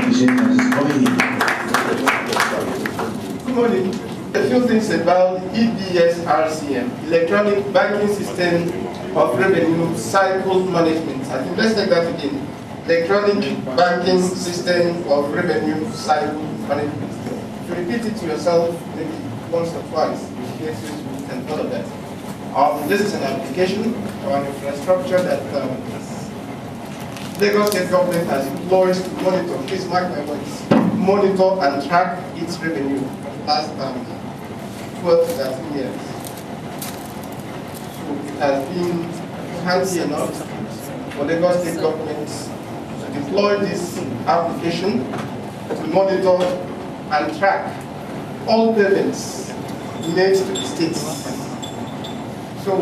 Appreciate Mrs. Coming Good morning. A few things about EBS-RCM, Electronic Banking System of Revenue Cycle Management. I think let's take that again. Electronic Banking System of Revenue Cycle Management. If you repeat it to yourself maybe once or twice, you get used to it and all of that. This is an application or an infrastructure that Lagos State government has employed to monitor, please mark my words, monitor and track its revenue for the last 12 to 13 years. So it has been handy enough for Lagos State government to deploy this application to monitor and track all payments made to the states. So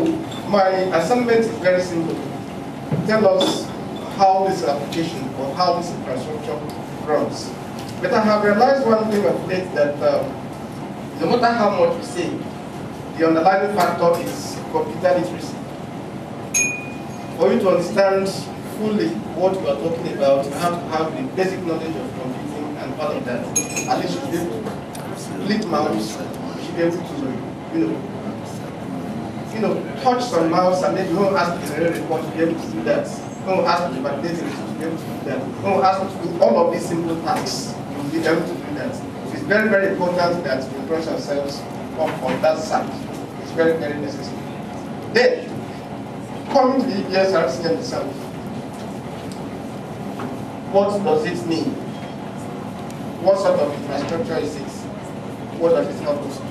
my assignment is very simple. Tell us how this application or how this infrastructure runs. But I have realized one thing of late that no matter how much we say, the underlying factor is computer literacy. For you to understand fully what we are talking about, you have to have the basic knowledge of computing and all of that. At least you should be able to click mouse, you should be able to, touch some mouse and maybe you won't ask the report to be able to do that. You won't ask the validator to be able to do that. You won't ask to do all of these simple tasks. You will be able to do that. So it's very, very important that we brush ourselves up on that side. It's very, very necessary. Then, coming to the EBS-RCM itself, what does it mean? What sort of infrastructure is it? What does it help us do?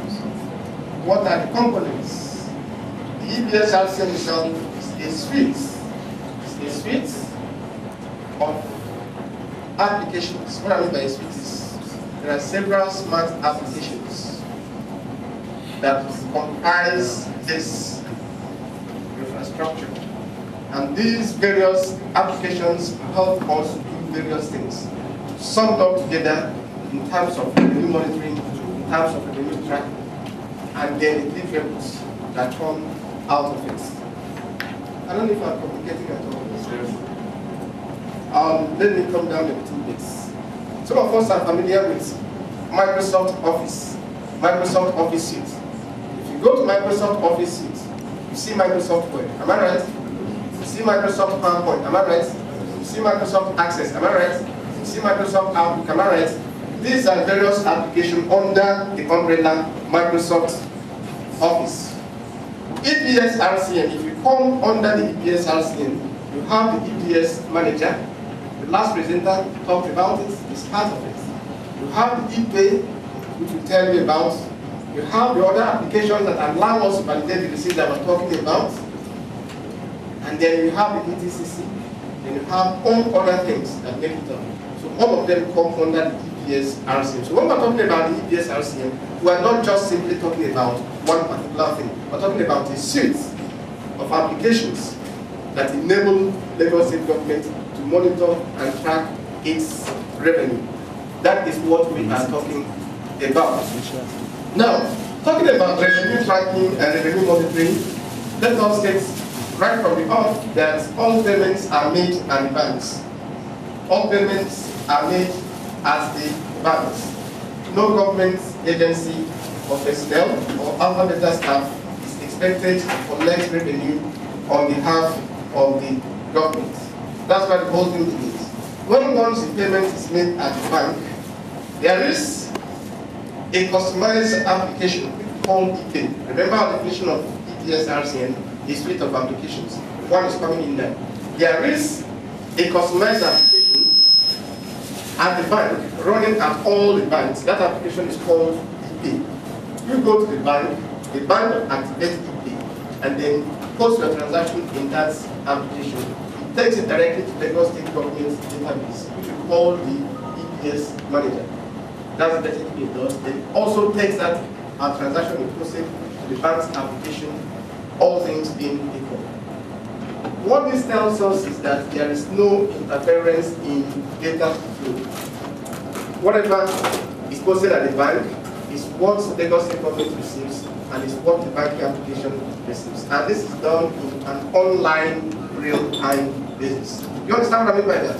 What are the components? The EBS-RCM itself is a suite of applications. What I mean by a suite is there are several smart applications that comprise this infrastructure. And these various applications help us do various things. Summed up together in terms of revenue monitoring, in terms of revenue tracking, and then the deliverables that come out of it. I don't know if I'm communicating at all. Let me come down a little bit. Some of us are familiar with Microsoft Office, Microsoft Office Suite. If you go to Microsoft Office Suite, you see Microsoft Word, am I right? You see Microsoft PowerPoint, am I right? You see Microsoft Access, am I right? You see Microsoft Outlook, am I right? These are various applications under the umbrella Microsoft Office. EBS-RCM, if you come under the EBS-RCM, you have the EBS Manager. The last presenter talked about it, it's part of it. You have the ePay, which we tell you about. You have the other applications that allow us to validate the receipt that we're talking about. And then you have the ETCC. Then you have all other things that make it up. So all of them come under the EBS-RCM. So when we're talking about the EBS-RCM, we are not just simply talking about one particular thing. We're talking about a suite of applications that enable Lagos State government to monitor and track its revenue. That is what we are talking about. Now, talking about revenue tracking and revenue monitoring, let us state right from the off that all payments are made at the banks. All payments are made at the banks. No government agency or personnel or alpha beta staff is expected to collect revenue on behalf of the government. That's what the whole thing is. When once the payment is made at the bank, there is a customized application called ePay. Remember our definition of EBS-RCM, a suite of applications. One is coming in there. There is a customized application at the bank, running at all the banks. That application is called ePay. You go to the bank will activate ePay, and then post your transaction in that application. It takes it directly to the Lagos State government database, which we call the EBS Manager. That's basically it does. It also takes that transaction inclusive to the bank's application, all things being equal. What this tells us is that there is no interference in data flow. Whatever is posted at the bank is what the Lagos State government receives and is what the banking application receives. And this is done in an online, real-time basis. You understand what I mean by that?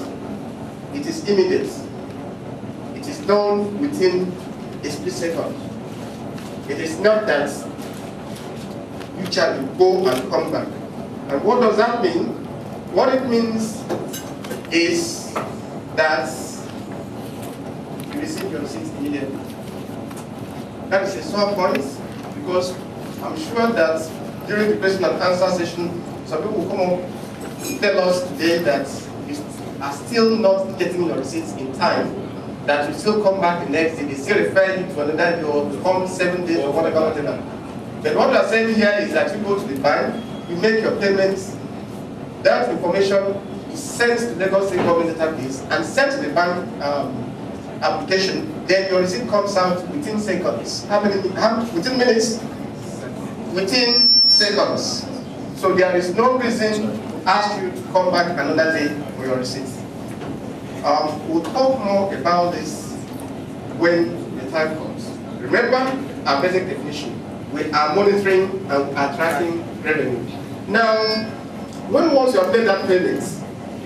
It is immediate. done within a split second. It is not that you shall go and come back. And what does that mean? What it means is that you receive your receipt immediately. That is a sore point, because I'm sure that during the question and answer session, some people will come up and tell us today that you are still not getting your receipts in time, that you still come back the next day, they still refer you to another day, or to come 7 days or whatever. But what we are saying here is that you go to the bank, you make your payments, that information is sent to Lagos State Government database and sent to the bank application, then your receipt comes out within seconds. How many? Within minutes? Within seconds. So there is no reason to ask you to come back another day for your receipt. We'll talk more about this when the time comes. Remember our basic definition. We are monitoring and are tracking revenue. Now, when once you have made that payment,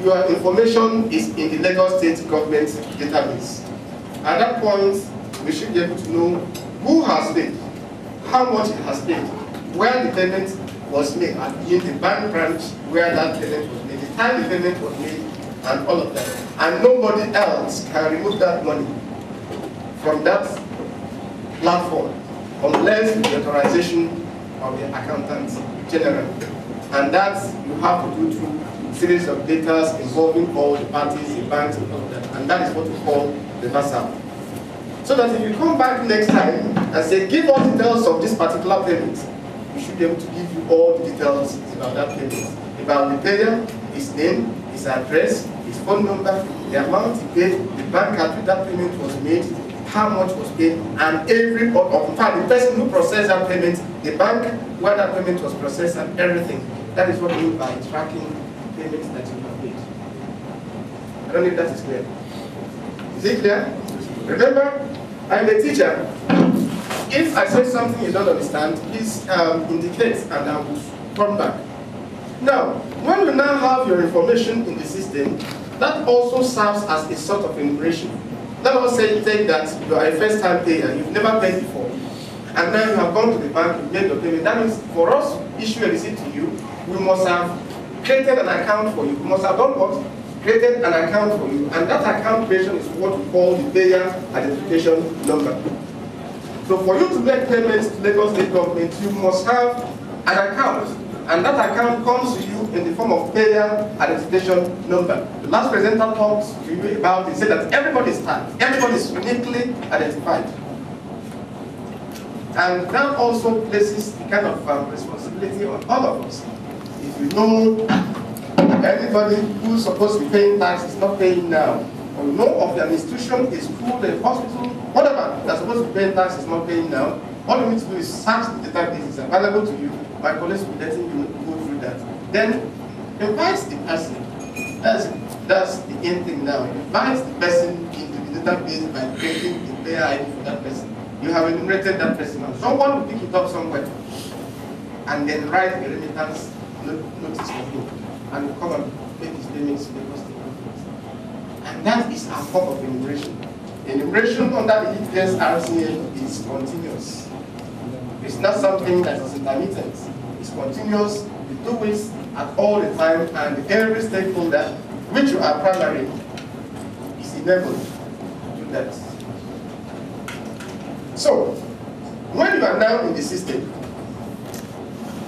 your information is in the Lagos State Government database. At that point, we should be able to know who has paid, how much it has paid, where the payment was made, in the bank branch where that payment was made, the time the payment was made, and all of that. And nobody else can remove that money from that platform unless the authorization of the accountant general. And that you have to do through a series of data involving all the parties, the banks, and all of that. And that is what we call reversal. So that if you come back next time and say, give all details of this particular payment, we should be able to give you all the details about that payment. About the payer, his name, his address, his phone number, the amount he paid, the bank at which that payment was made, how much was paid, and every, in fact, the person who processed that payment, the bank where that payment was processed, and everything. That is what we mean by tracking payments that you have made. I don't know if that is clear. Is it clear? Remember, I'm a teacher. If I say something you don't understand, please indicate and I will come back. Now, when you now have your information in the system, that also serves as a sort of enumeration. Let us say take that you are a first-time payer, you've never paid before, and now you have gone to the bank, you made your payment. That means for us to issue a receipt to you, we must have created an account for you. We must have done what? Created an account for you, and that account creation is what we call the payer identification number. So for you to make payments to Lagos State Government, you must have an account, and that account comes to you in the form of payer identification number. The last presenter talked to you about it, said that everybody is tagged, everybody is uniquely identified. And that also places the kind of responsibility on all of us. If you know anybody who's supposed to be paying tax is not paying now, or you know of an institution, a school, a hospital, whatever, that's supposed to be paying tax is not paying now, all you need to do is search the database, it's available to you, my colleagues will be letting you go through that. Then invite the person. That's the end thing now. Invite the person into the database by creating the payer ID for that person. You have enumerated that person now. Someone will pick it up somewhere and then write a remittance notice for him and will come and make his payments to Lagos State Government. And that is our form of enumeration. Enumeration under the EBS-RCM is continuous. It's not something that is intermittent. It's continuous. You do it at all the time, and every stakeholder, which you are primary, is enabled to do that. So, when you are now in the system,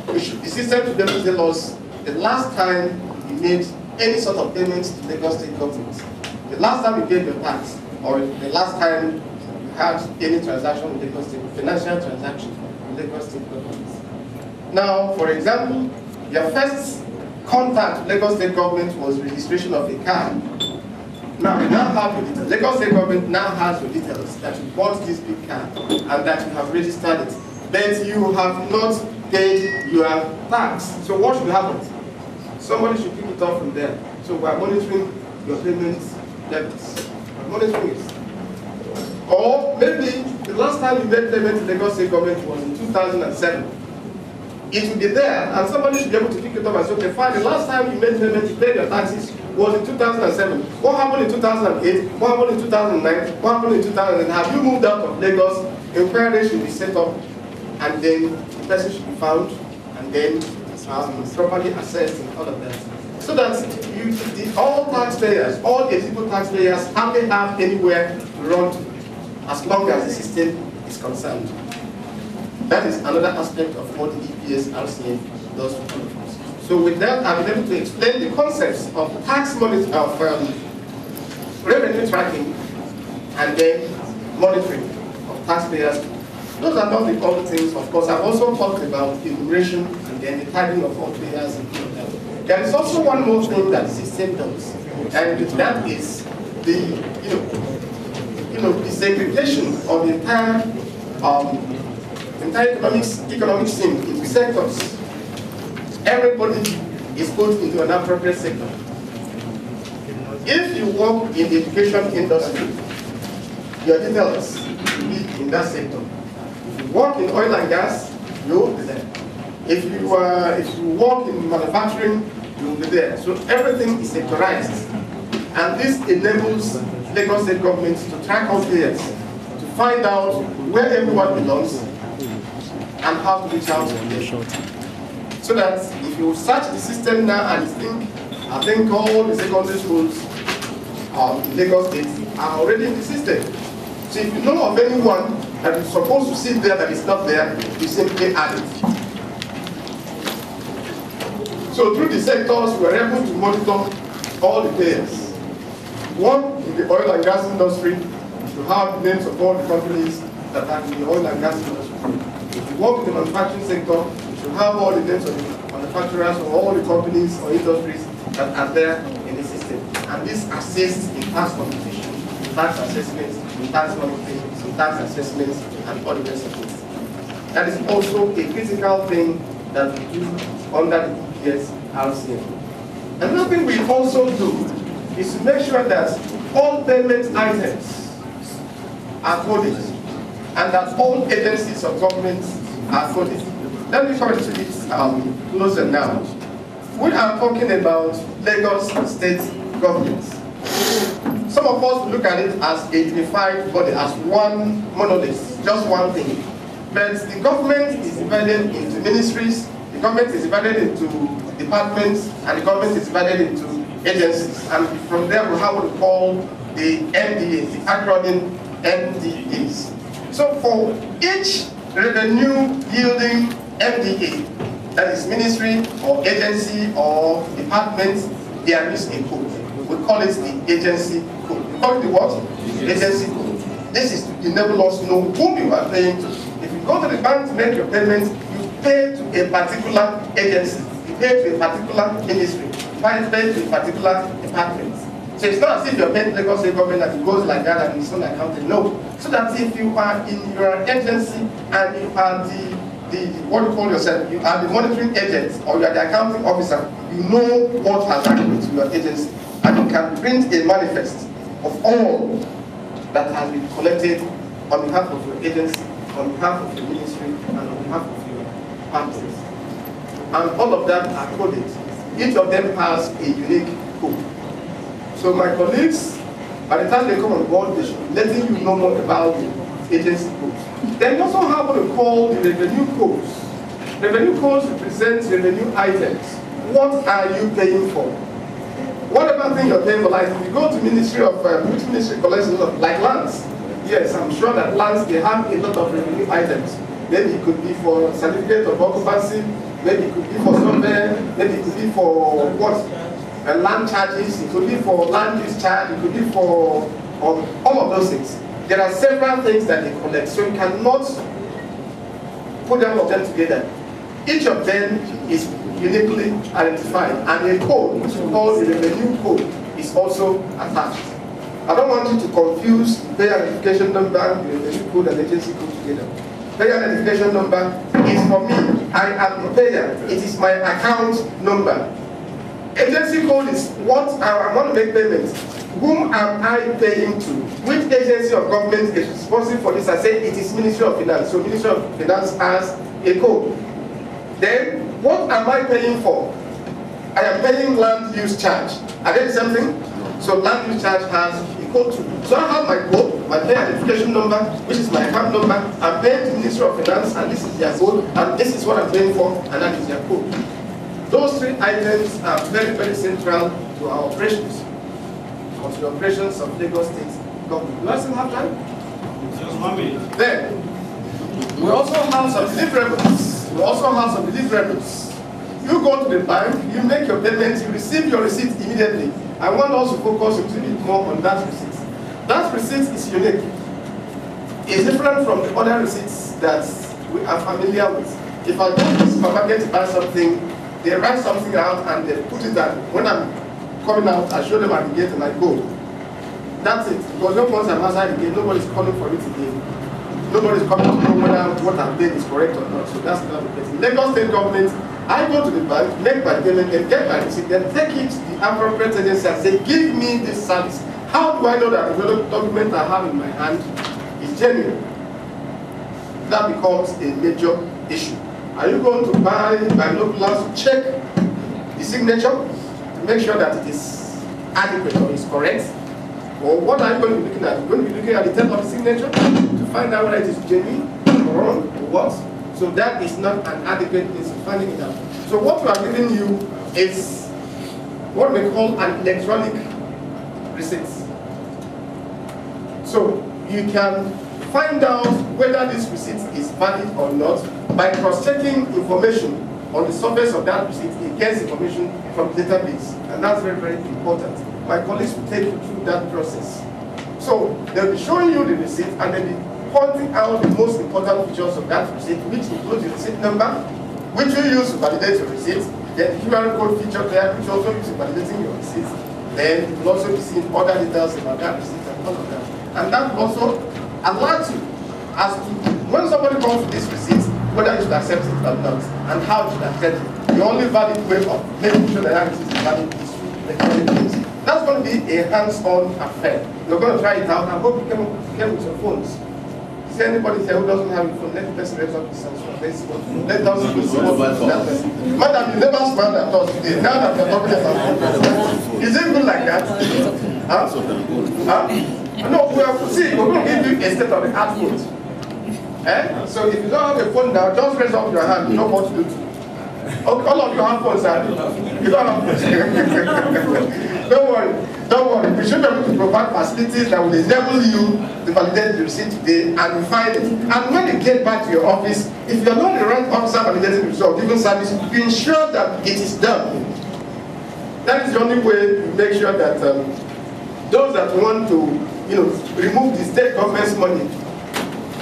the system should be able to tell us the last time you made any sort of payments to Lagos State Government, the last time you paid your tax, or the last time you had any transaction with Lagos State, financial transaction with Lagos State Government. Now, for example, your first contact with Lagos State Government was registration of a car. Now, you now have your details. Lagos State Government now has your details that you bought this big car and that you have registered it. But you have not paid your tax. So what should happen? Somebody should pick it up from there. So we are monitoring your payments debits. We are monitoring it. Or maybe the last time you made payment to Lagos State Government was in 2007. It will be there, and somebody should be able to pick it up and say, okay, fine, the last time you made payment, you paid your taxes was in 2007. What happened in 2008? What happened in 2009? What happened in 2010? Have you moved out of Lagos? Inquiry should be set up, and then the person should be found, and then properly assessed and all of that. So that all taxpayers, all eligible taxpayers, hardly have anywhere to run to, as long as the system is concerned. That is another aspect of what the EBS-RCM does for all of us. So with that, I've been able to explain the concepts of tax monitoring, of revenue tracking, and then monitoring of taxpayers. Those are not the only things, of course. I've also talked about enumeration and then the tagging of all payers and all of that. There is also one more thing that the system does, and that is the the segregation of the entire economic scene into sectors. Everybody is put into an appropriate sector. If you work in the education industry, your details will be in that sector. If you work in oil and gas, you will be there. If you work in manufacturing, you will be there. So everything is sectorized. And this enables Lagos State government to track all players, to find out where everyone belongs and how to reach out to them. So that if you search the system now and think, I think all the secondary schools in Lagos State are already in the system. So if you know of anyone that is supposed to sit there that is not there, you simply add it. So through the sectors, we are able to monitor all the players. One, in the oil and gas industry, you have the names of all the companies that are in the oil and gas industry. If you work in the manufacturing sector, you should have all the names of the manufacturers or all the companies or industries that are there in the system. And this assists in tax computation, in tax assessments, in tax monitoring, in tax assessments, and all the rest of it. That is also a critical thing that we do under the EBS-RCM. Another thing we also do is to make sure that all payment items are coded and that all agencies of government are coded. Let me try to be closer now. We are talking about Lagos State government. Some of us look at it as a unified body, as one monolith, just one thing. But the government is divided into ministries, the government is divided into departments, and the government is divided into agencies. And from there we have what we call the MDAs, the acronym MDAs. So for each revenue yielding MDA, that is ministry or agency or department, there is a code. We call it the agency code. We call it the what? Agency code. This is to enable us to know whom you are paying to. If you go to the bank to make your payments, you pay to a particular agency. You pay to a particular ministry. You pay to a particular department. So it's not as if you're paying the Lagos State government that it goes like that and it's not accounted. No. So that if you are in your agency and you are what you call yourself, you are the monitoring agent or you are the accounting officer, you know what has happened to your agency. And you can print a manifest of all that has been collected on behalf of your agency, on behalf of your ministry, and on behalf of your partners. And all of them are coded. Each of them has a unique code. So my colleagues, by the time they come on board, they should be letting you know more about the agency codes. Then you also have what we call the revenue codes. Revenue codes represent revenue items. What are you paying for? Whatever thing you're paying for, like if you go to Ministry of, which ministry collects a lot of, like lands. Yes, I'm sure that lands, they have a lot of revenue items. Maybe it could be for certificate of occupancy, maybe it could be for survey, maybe it could be for what? Land charges, it could be for land use charge, it could be for all of those things. There are several things that they collect, so you cannot put all of them together. Each of them is uniquely identified, and a code, which we call the revenue code, is also attached. I don't want you to confuse payer identification number, the revenue code, and agency code together. Payer identification number is for me. I am the payer. It is my account number. Agency code is what I want to make payments. Whom am I paying to? Which agency of government is responsible for this? I say it is Ministry of Finance. So Ministry of Finance has a code. Then, what am I paying for? I am paying land use charge. Are they the same thing? So land use charge has a code too. So I have my code, my pay identification number, which is my account number. I'm paying to the Ministry of Finance, and this is their code, and this is what I'm paying for, and that is their code. Those three items are very, very central to our operations, or to the operations of Lagos State government. Do I still have time? Just 1 minute. Then, we also have some deliverables. You go to the bank, you make your payment, you receive your receipt immediately. I want us to focus a little bit more on that receipt. That receipt is unique. It's different from the other receipts that we are familiar with. If I go to the supermarket to buy something, they write something out and they put it down. When I'm coming out, I show them at the gate and I go. That's it. Because once I'm outside the gate, nobody's calling for it again. Nobody's coming to know whether what I'm doing is correct or not. So that's not the case. In Lagos State government, I go to the bank, make my payment, and get my receipt, then take it to the appropriate agency and say, give me this service. How do I know that the document I have in my hand is genuine? That becomes a major issue. Are you going to buy binoculars to check the signature to make sure that it is adequate or is correct? Or what are you going to be looking at? You're going to be looking at the temp of the signature to find out whether it is genuine or wrong or what? So that is not an adequate means of finding it out. So what we are giving you is what we call an electronic receipt. So you can find out whether this receipt is valid or not by cross-checking information on the surface of that receipt against information from the database. And that's very, very important. My colleagues will take you through that process. So they'll be showing you the receipt and they'll be pointing out the most important features of that receipt, which includes the receipt number, which you use to validate your receipt, then the QR code feature there, which also use to validating your receipt. Then you will also be seeing other details about that receipt and all of that. And that will also allow you as to when somebody comes with this receipt, whether you should accept it or not, and how you should accept it. The only valid way of making sure that receipt is valid is through electronic means. That's going to be a hands-on affair. You're going to try it out. I hope you came with your phones. Is there anybody here who doesn't have a phone? Let the person raise up his hand. Let us see what that person. Madam, you never smiled at us today. Now that you're talking about phone. Is it good like that? Huh? No, we're going to give you a state of the art phone. So if you don't have a phone now, just raise up your hand. You know what to do. All of you have phones, and you don't have phones. Don't worry. We should be able to provide facilities that will enable you to validate the receipt today and refine it. And when you get back to your office, if you're not the right officer validating the result, giving service, you ensure that it is done. That is the only way to make sure that those that want to, remove the state government's money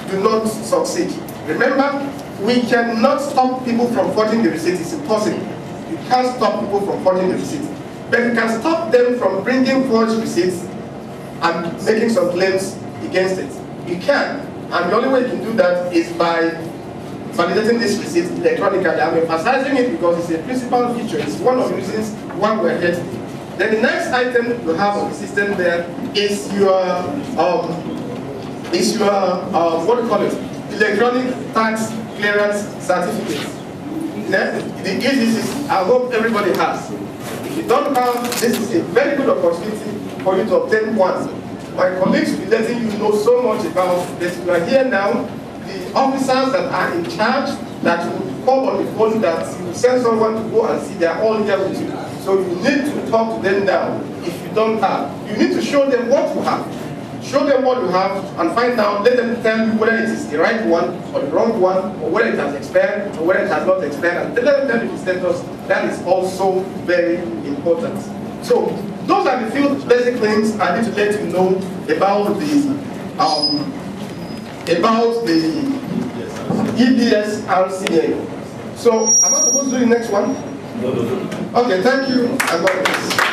do not succeed. Remember, we cannot stop people from forging the receipt. It's impossible. You can't stop people from forging the receipt. But you can stop them from bringing forged receipts and making some claims against it. You can. And the only way you can do that is by validating this receipt electronically. I'm emphasizing it because it's a principal feature. It's one of the reasons why we're here today. Then the next item you have on the system there is your, what do you call it? Electronic tax clearance certificate. The EBS, I hope everybody has. If you don't have, this is a very good opportunity for you to obtain one. My colleagues will be letting you know so much about this. We are here now. The officers that are in charge, that will call on the phone, that you will send someone to go and see, they are all here with you. So you need to talk to them now. If you don't have, you need to show them what you have. Show them what you have and find out, let them tell you whether it is the right one or the wrong one, or whether it has expired or whether it has not expired, and let them tell you the status. That is also very important. So those are the few basic things I need to let you know about the EBS-RCM. So am I supposed to do the next one? No. Okay, thank you and God bless.